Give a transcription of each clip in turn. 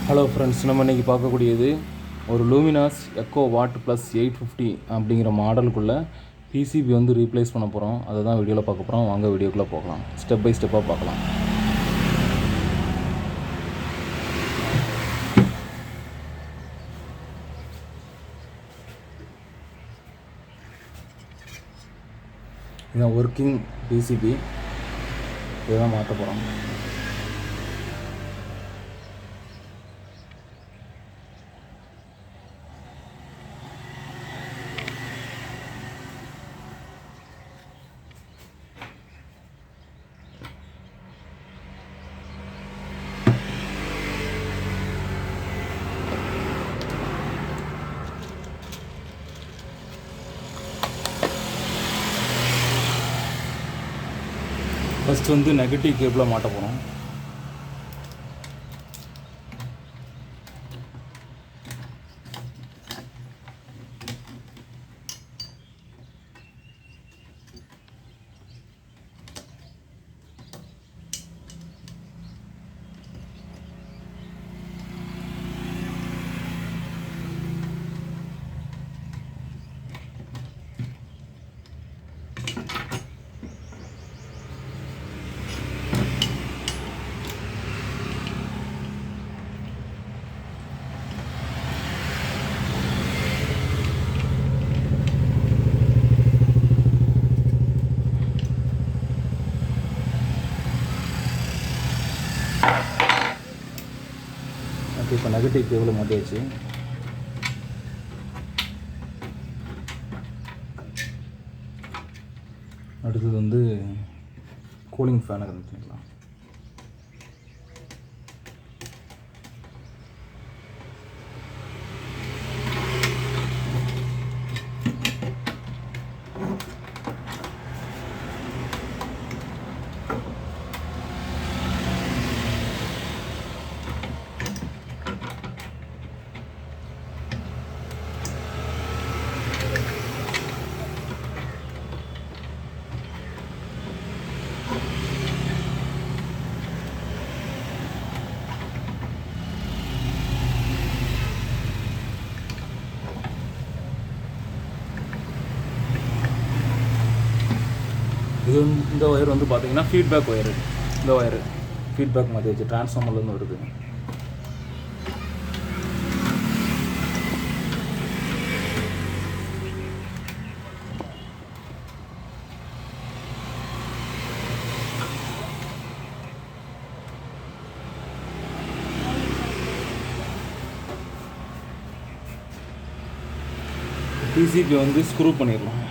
Hello friends, நம்ம இன்றைக்கி பார்க்கக்கூடியது ஒரு லூமினாஸ் எக்கோ வாட் ப்ளஸ் 850 அப்படிங்கிற மாடலுக்குள்ளே பிசிபி வந்து ரீப்ளேஸ் பண்ண போகிறோம். அதை தான் வீடியோவில் பார்க்க போகிறோம். வாங்க வீடியோக்குள்ளே போகலாம். ஸ்டெப் பை ஸ்டெப்பாக பார்க்கலாம். இதுதான் ஒர்க்கிங் பிசிபி. இதை தான் மாற்ற போகிறோம். ஃபஸ்ட்டு வந்து நெகட்டிவ் கேபிளாக மாட்ட போகிறோம். இப்போ நெகட்டிவ் கேபிள் மாட்டியாச்சு. அடுத்தது வந்து கூலிங் ஃபேனை கனெக்ட் பண்ணிக்கலாம். இந்த ஒயர் வந்து பார்த்தீங்கன்னா ஃபீட்பேக் ஒயரு. இந்த ஒயரு ஃபீட்பேக் மாதிரி வச்சு டிரான்ஸ்ஃபார்மர்லேருந்து வருது. பிசிபி வந்து ஸ்க்ரூ பண்ணிடலாம்.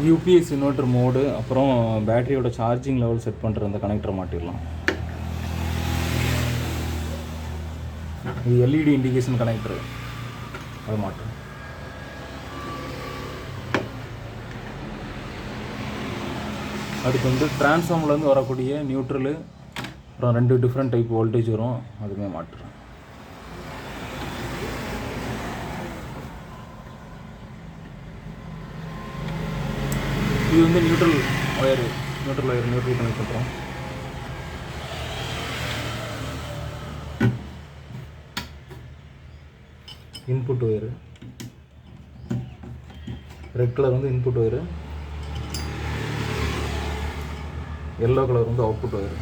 யூபிஎஸ் இன்வெர்டர் மோடு, அப்புறம் பேட்டரியோட சார்ஜிங் லெவல் செட் பண்ணுற அந்த கனெக்டரை மாட்டிடலாம். இது எல்இடி இண்டிகேஷன் கனெக்டரு, அது மாட்டோம். அடுத்து வந்து டிரான்ஸ்ஃபார்மர்லேருந்து வரக்கூடிய நியூட்ரலு, அப்புறம் 2 டிஃப்ரெண்ட் டைப் வோல்டேஜ் வரும், அதுவுமே மாட்டுறோம். இது வந்து நியூட்ரல் ஒயர் நியூட்ரல் கனெக்ட் பண்ணுறோம். இன்புட் ஒயரு, ரெட் கலர் வந்து இன்புட் ஒயரு, எல்லோ கலர் வந்து அவுட்புட் ஒயர்.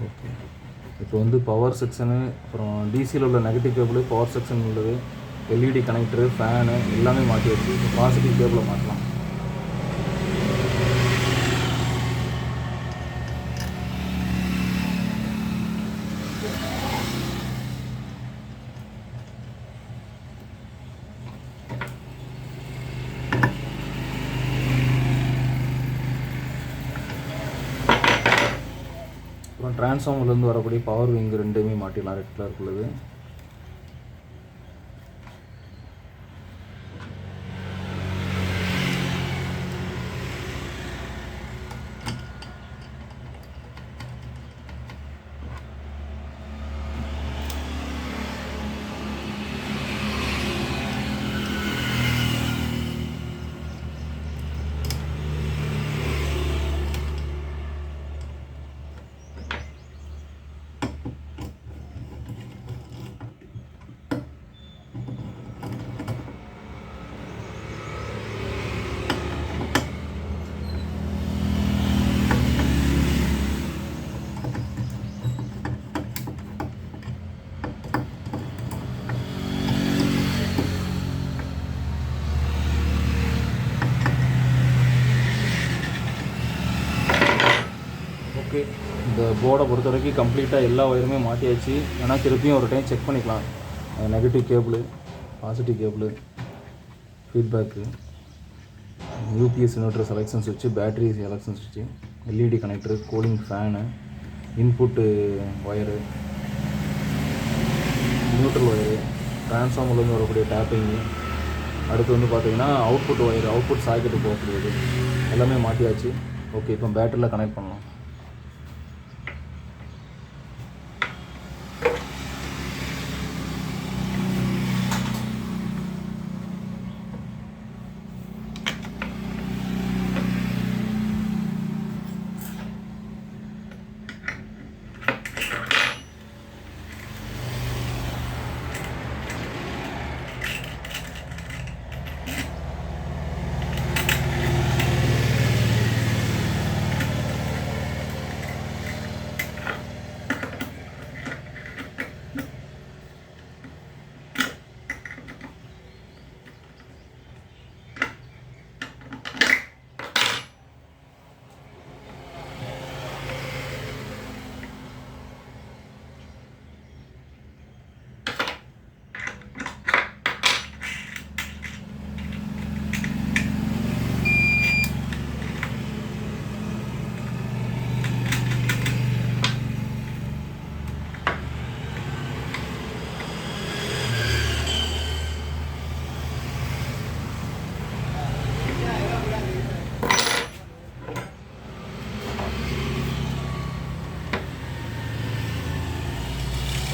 ஓகே, இப்போ வந்து பவர் செக்ஷனு, அப்புறம் டிசியில் உள்ள நெகட்டிவ் கேபிள், பவர் செக்ஷன் உள்ளது, எல்இடி கனெக்டரு, ஃபேனு எல்லாமே மாட்டி வச்சு பாசிட்டிவ் கேபிளை மாட்டலாம். அப்புறம் டிரான்ஸ்ஃபார்மர்லேருந்து வரக்கூடிய பவர் விங்கு ரெண்டுமே மாட்டிடலாம். ரெட் கலர் உள்ளது. ஓகே, இந்த போர்டை பொறுத்த வரைக்கும் கம்ப்ளீட்டாக எல்லா ஒயருமே மாட்டியாச்சு. ஏன்னா திருப்பியும் ஒரு டைம் செக் பண்ணிக்கலாம். Negative cable, positive cable, feedback, UPS inverter selection சுவிட்சு, பேட்டரி செலெக்ஷன் சுவிட்சு, LED connector, cooling fan, input wire, neutral wire, டிரான்ஸ்ஃபார்மர்லேருந்து வரக்கூடிய டேப்பிங்கு, அடுத்து வந்து பார்த்திங்கன்னா அவுட்புட் ஒயர், அவுட்புட் சாக்கெட்டு போகக்கூடியது எல்லாமே மாட்டியாச்சு. ஓகே, இப்போ பேட்டரியில் கனெக்ட் பண்ணலாம்.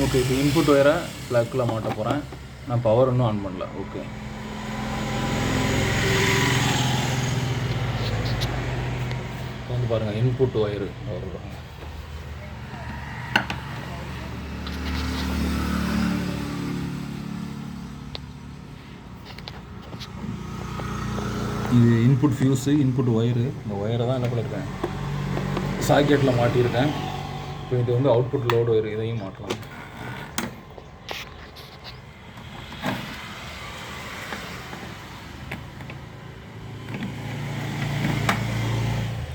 ஓகே, இப்போ இன்புட் ஒயரை ப்ளக்கில் மாட்ட போகிறேன். நான் பவர் இன்னும் ஆன் பண்ணல. ஓகே, இப்போ வந்து பாருங்கள் இன்புட் ஒயரு வருவாங்க. இது இன்புட் ஃபியூஸு, இன்புட் ஒயரு. இந்த ஒயரை தான் என்ன பண்ணியிருக்கேன், சாக்கெட்டில் மாட்டியிருக்கேன். இப்போ இது வந்து அவுட்புட் லோடு ஒயர், இதையும் மாட்டலாம்.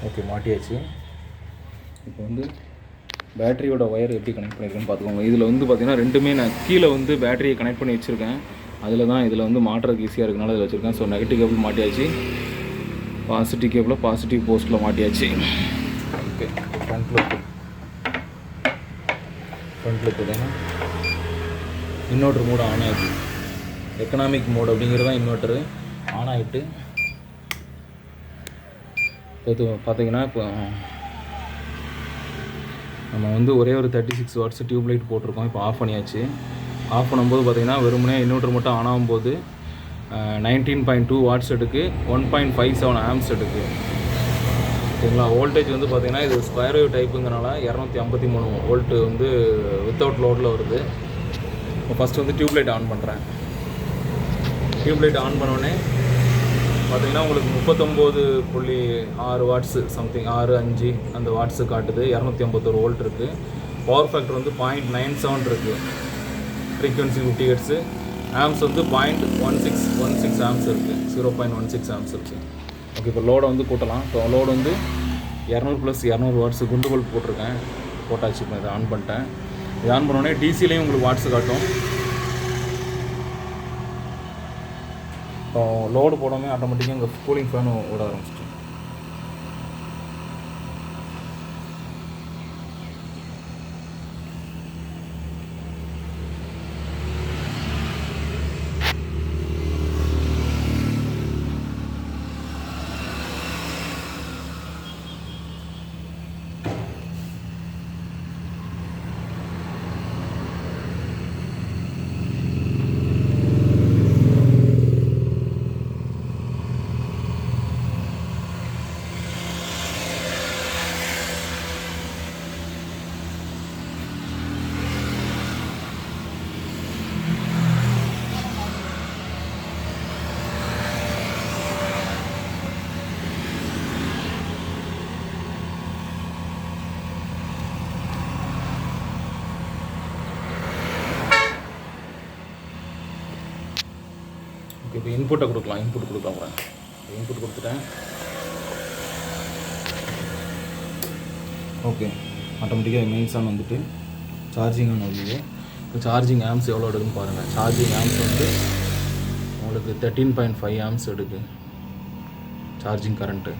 ஓகே, மாட்டியாச்சு. இப்போ வந்து பேட்டரியோட ஒயர் எப்படி கனெக்ட் பண்ணியிருக்கேன்னு பார்த்துக்கோங்க. இதில் வந்து பார்த்திங்கன்னா ரெண்டுமே நான் கீழே வந்து பேட்டரியை கனெக்ட் பண்ணி வச்சுருக்கேன். அதில் தான் இதில் வந்து மாட்டுறதுக்கு ஈஸியாக இருக்கனால இதில் வச்சுருக்கேன். ஸோ நெகட்டிவ் கேபிள் மாட்டியாச்சு, பாசிட்டிவ் கேபிளை பாசிட்டிவ் போஸ்ட்டில் மாட்டியாச்சு. ஓகே, ஃப்ரண்ட்டில் பார்த்தீங்கன்னா இன்வெர்ட்டர் மோடு ஆன் ஆகிடுச்சு. எக்கனாமிக் மோடு அப்படிங்கிறது தான் இன்வெர்ட்டரு ஆன் ஆகிட்டு. இப்போ பார்த்தீங்கன்னா இப்போ நம்ம வந்து ஒரே ஒரு 36 வாட்ஸ் டியூப் லைட் போட்டிருக்கோம். இப்போ ஆஃப் பண்ணியாச்சு. ஆஃப் பண்ணும்போது பார்த்திங்கன்னா வெறுமனே இன்வெர்ட்டர் மட்டும் ஆன் ஆகும்போது 19.2 வாட்ஸ் எடுக்கு, 1.57 ஆம்ஸ் எடுக்கு. ஓகேங்களா. வோல்டேஜ் வந்து பார்த்திங்கன்னா இது ஸ்கொயர் வேவ் டைப்புங்கிறனால 253 வோல்ட்டு வந்து வித்தவுட் லோடில் வருது. இப்போ ஃபஸ்ட்டு வந்து டியூப்லைட் ஆன் பண்ணுறேன். டியூப்லைட் ஆன் பண்ணோடனே பார்த்திங்கன்னா உங்களுக்கு 39.6 வாட்ஸு சம்திங் 6.5 அந்த வாட்ஸு காட்டுது. 251 வோல்ட் இருக்குது. பவர் ஃபேக்டர் வந்து 0.97 இருக்குது. Frequency 50 hertz. ஆம்ஸ் வந்து 0.16 ஆம்ஸ் இருக்குது. 0.16 ஆம்ஸ் இருக்குது. ஓகே, இப்போ லோடை வந்து கூட்டலாம். இப்போ லோடு வந்து 200 + 200 வாட்ஸு குண்டு பல்ப் போட்டிருக்கேன். போட்டாச்சு. இப்போ இதை ஆன் பண்ணிட்டேன். இது ஆன் பண்ணோடனே டிசிலையும் உங்களுக்கு வாட்ஸு காட்டும். இப்போ லோடு போடாமல் ஆட்டோமேட்டிக்காக இங்கே கூலிங் ஃபேனும் ஓட ஆரம்பிச்சிட்டு. இப்போ இன்புட்டை கொடுக்கலாம். இன்புட் கொடுக்கலாம். இன்புட் கொடுத்துட்டேன். ஓகே, ஆட்டோமேட்டிக்காக மெயின்ஸ் ஆன் வந்துட்டு சார்ஜிங் ஆன் வருது. இப்போ சார்ஜிங் ஆம்ஸ் எவ்வளோ எடுக்குன்னு பாருங்கள். சார்ஜிங் ஆம்ஸ் வந்து உங்களுக்கு 13.5 ஆம்ஸ் எடுக்கு சார்ஜிங் கரண்ட்டு.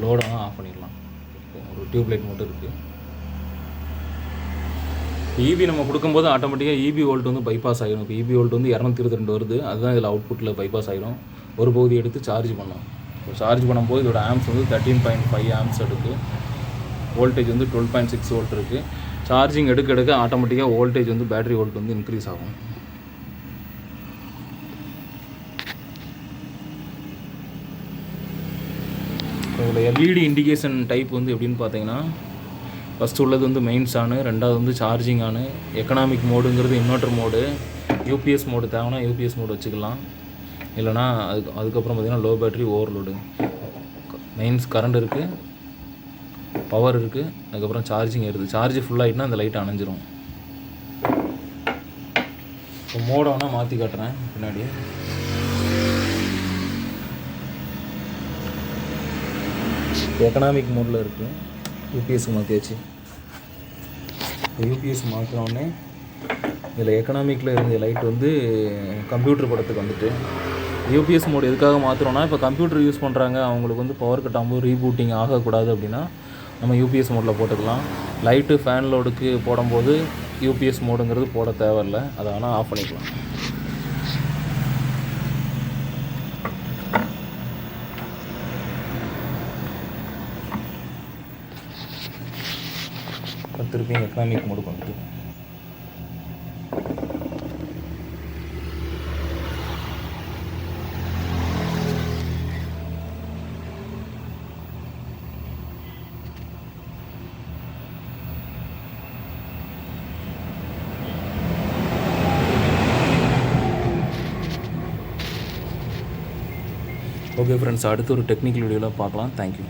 லோடெல்லாம் ஆஃப் பண்ணிடலாம். ஒரு டியூப்லைட் மட்டும் இருக்குது. இபி நம்ம கொடுக்கும்போது ஆட்டோமேட்டிக்காக இபி வோல்ட் வந்து பைபாஸ் ஆகிடும். இப்போ இபி வோல்ட் வந்து 222 வருது. அதுதான் இதில் அவுட்புட்டில் பைபாஸ் ஆகிடும். ஒரு பகுதி எடுத்து சார்ஜ் பண்ணோம். இப்போ சார்ஜ் பண்ணும்போது இதோட ஆம்ஸ் வந்து 13.5 ஆம்ஸ் எடுக்கு. வோல்டேஜ் வந்து 12.6 வோல்ட் இருக்குது. சார்ஜிங் எடுக்க ஆட்டோமேட்டிக்காக வோல்டேஜ் வந்து பேட்டரி வோல்ட் வந்து இன்க்ரீஸ் ஆகும். இதில் எல்இடி இண்டிகேஷன் டைப் வந்து எப்படின்னு பார்த்தீங்கன்னா, ஃபஸ்ட்டு உள்ளது வந்து மெயின்ஸ் ஆனு, ரெண்டாவது வந்து சார்ஜிங் ஆனு, எக்கனாமிக் மோடுங்கிறது இன்வெர்ட்டர் மோடு, யூபிஎஸ் மோடு தேவைன்னா யூபிஎஸ் மோடு வச்சுக்கலாம். இல்லைனா அதுக்கப்புறம் பார்த்திங்கன்னா low battery overload. Mains current இருக்குது, பவர் இருக்குது, அதுக்கப்புறம் சார்ஜிங் இருக்குது. சார்ஜ் ஃபுல்லாகிட்டுனா அந்த லைட் அணைஞ்சிரும். இப்போ மோடை வேணால் மாற்றி காட்டுறேன் பின்னாடி. எக்கனாமிக் மோடில் இருக்குது. யூபிஎஸ் மாற்றியாச்சு. யூபிஎஸ் மாற்றினோடனே இதில் எக்கனாமிக்கில் இருந்த லைட் வந்து கம்ப்யூட்டர் படத்துக்கு வந்துட்டு. யூபிஎஸ் மோடு எதுக்காக மாற்றுறோன்னா, இப்போ கம்ப்யூட்டர் யூஸ் பண்ணுறாங்க, அவங்களுக்கு வந்து பவர் கட் ஆகும்போது ரீபூட்டிங் ஆகக்கூடாது அப்படின்னா நம்ம யூபிஎஸ் மோடில் போட்டுக்கலாம். லைட்டு ஃபேன் லோடுக்கு போடும்போது யூபிஎஸ் மோடுங்கிறது போட தேவையில்லை. அதை வேணால் ஆஃப் பண்ணிக்கலாம். திருப்பியும் எக்கனாமிக் மோடு பண்ணிட்டு ஓகே ஃப்ரெண்ட்ஸ், அடுத்து ஒரு டெக்னிக்கல் வீடியோவில் பார்க்கலாம். தேங்க்யூ.